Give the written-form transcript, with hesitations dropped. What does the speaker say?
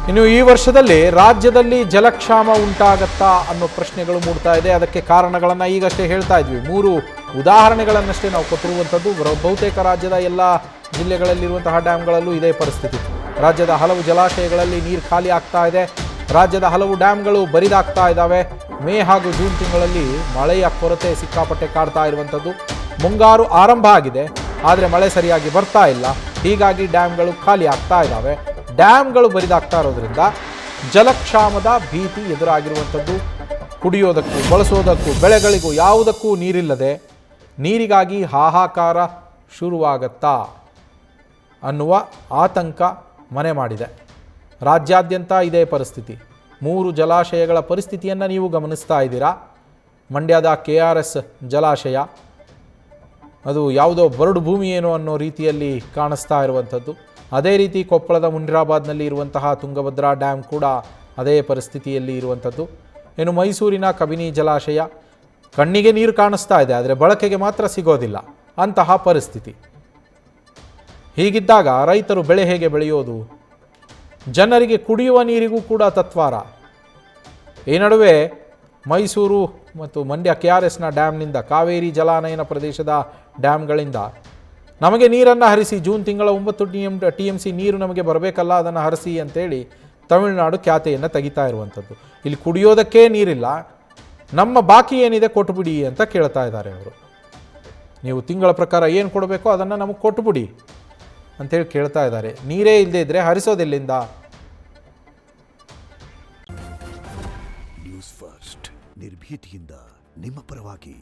ಇನ್ನು ಈ ವರ್ಷದಲ್ಲಿ ರಾಜ್ಯದಲ್ಲಿ ಜಲಕ್ಷಾಮ ಉಂಟಾಗತ್ತಾ ಅನ್ನೋ ಪ್ರಶ್ನೆಗಳು ಮೂಡ್ತಾ ಇದೆ. ಅದಕ್ಕೆ ಕಾರಣಗಳನ್ನು ಈಗಷ್ಟೇ ಹೇಳ್ತಾ ಇದ್ವಿ. 3 ಉದಾಹರಣೆಗಳನ್ನಷ್ಟೇ ನಾವು ಕೊಟ್ಟಿರುವಂಥದ್ದು. ಬಹುತೇಕ ರಾಜ್ಯದ ಎಲ್ಲ ಜಿಲ್ಲೆಗಳಲ್ಲಿರುವಂತಹ ಡ್ಯಾಮ್ಗಳಲ್ಲೂ ಇದೇ ಪರಿಸ್ಥಿತಿ. ರಾಜ್ಯದ ಹಲವು ಜಲಾಶಯಗಳಲ್ಲಿ ನೀರು ಖಾಲಿ ಆಗ್ತಾ ಇದೆ. ರಾಜ್ಯದ ಹಲವು ಡ್ಯಾಮ್ಗಳು ಬರಿದಾಗ್ತಾ ಇದ್ದಾವೆ. ಮೇ ಹಾಗೂ ಜೂನ್ ತಿಂಗಳಲ್ಲಿ ಮಳೆಯ ಕೊರತೆ ಸಿಕ್ಕಾಪಟ್ಟೆ ಕಾಡ್ತಾ ಇರುವಂಥದ್ದು. ಮುಂಗಾರು ಆರಂಭ ಆಗಿದೆ, ಆದರೆ ಮಳೆ ಸರಿಯಾಗಿ ಬರ್ತಾ ಇಲ್ಲ. ಹೀಗಾಗಿ ಡ್ಯಾಮ್ಗಳು ಖಾಲಿ ಆಗ್ತಾ ಇದ್ದಾವೆ. ಡ್ಯಾಮ್ಗಳು ಬರಿದಾಗ್ತಾ ಇರೋದ್ರಿಂದ ಜಲಕ್ಷಾಮದ ಭೀತಿ ಎದುರಾಗಿರುವಂಥದ್ದು. ಕುಡಿಯೋದಕ್ಕೂ, ಬಳಸೋದಕ್ಕೂ, ಬೆಳೆಗಳಿಗೂ ಯಾವುದಕ್ಕೂ ನೀರಿಲ್ಲದೆ ನೀರಿಗಾಗಿ ಹಾಹಾಕಾರ ಶುರುವಾಗತ್ತಾ ಅನ್ನುವ ಆತಂಕ ಮನೆ ಮಾಡಿದೆ. ರಾಜ್ಯಾದ್ಯಂತ ಇದೇ ಪರಿಸ್ಥಿತಿ. 3 ಜಲಾಶಯಗಳ ಪರಿಸ್ಥಿತಿಯನ್ನು ನೀವು ಗಮನಿಸ್ತಾ ಇದ್ದೀರಾ. ಮಂಡ್ಯದ KRS ಜಲಾಶಯ ಅದು ಯಾವುದೋ ಬರಡು ಭೂಮಿ ಏನೋ ಅನ್ನೋ ರೀತಿಯಲ್ಲಿ ಕಾಣಿಸ್ತಾ ಇರುವಂಥದ್ದು. ಅದೇ ರೀತಿ ಕೊಪ್ಪಳದ ಮುನಿರಾಬಾದ್ನಲ್ಲಿ ಇರುವಂತಹ ತುಂಗಭದ್ರಾ ಡ್ಯಾಮ್ ಕೂಡ ಅದೇ ಪರಿಸ್ಥಿತಿಯಲ್ಲಿ ಇರುವಂಥದ್ದು. ಇನ್ನು ಮೈಸೂರಿನ ಕಬಿನಿ ಜಲಾಶಯ ಕಣ್ಣಿಗೆ ನೀರು ಕಾಣಿಸ್ತಾ ಇದೆ, ಆದರೆ ಬಳಕೆಗೆ ಮಾತ್ರ ಸಿಗೋದಿಲ್ಲ ಅಂತಹ ಪರಿಸ್ಥಿತಿ. ಹೀಗಿದ್ದಾಗ ರೈತರು ಬೆಳೆ ಹೇಗೆ ಬೆಳೆಯೋದು? ಜನರಿಗೆ ಕುಡಿಯುವ ನೀರಿಗೂ ಕೂಡ ತತ್ವಾರ. ಈ ನಡುವೆ ಮೈಸೂರು ಮತ್ತು ಮಂಡ್ಯ KRSನ ಡ್ಯಾಮ್ನಿಂದ, ಕಾವೇರಿ ಜಲಾನಯನ ಪ್ರದೇಶದ ಡ್ಯಾಮ್ಗಳಿಂದ ನಮಗೆ ನೀರನ್ನು ಹರಿಸಿ, ಜೂನ್ ತಿಂಗಳ 9 TMC ನೀರು ನಮಗೆ ಬರಬೇಕಲ್ಲ, ಅದನ್ನು ಹರಿಸಿ ಅಂತೇಳಿ ತಮಿಳುನಾಡು ಖ್ಯಾತೆಯನ್ನು ತೆಗಿತಾ ಇರುವಂಥದ್ದು. ಇಲ್ಲಿ ಕುಡಿಯೋದಕ್ಕೇ ನೀರಿಲ್ಲ, ನಮ್ಮ ಬಾಕಿ ಏನಿದೆ ಕೊಟ್ಟುಬಿಡಿ ಅಂತ ಕೇಳ್ತಾ ಇದ್ದಾರೆ ಅವರು. ನೀವು ತಿಂಗಳ ಪ್ರಕಾರ ಏನು ಕೊಡಬೇಕೋ ಅದನ್ನು ನಮಗೆ ಕೊಟ್ಟುಬಿಡಿ ಅಂಥೇಳಿ ಕೇಳ್ತಾ ಇದ್ದಾರೆ. ನೀರೇ ಇಲ್ಲದೆ ಇದ್ದರೆ ಹರಿಸೋದೆಲ್ಲಿಂದ? ನ್ಯೂಸ್ ಫಸ್ಟ್ ನಿರ್ಭೀತಿಯಿಂದ ನಿಮ್ಮ ಪರವಾಗಿ.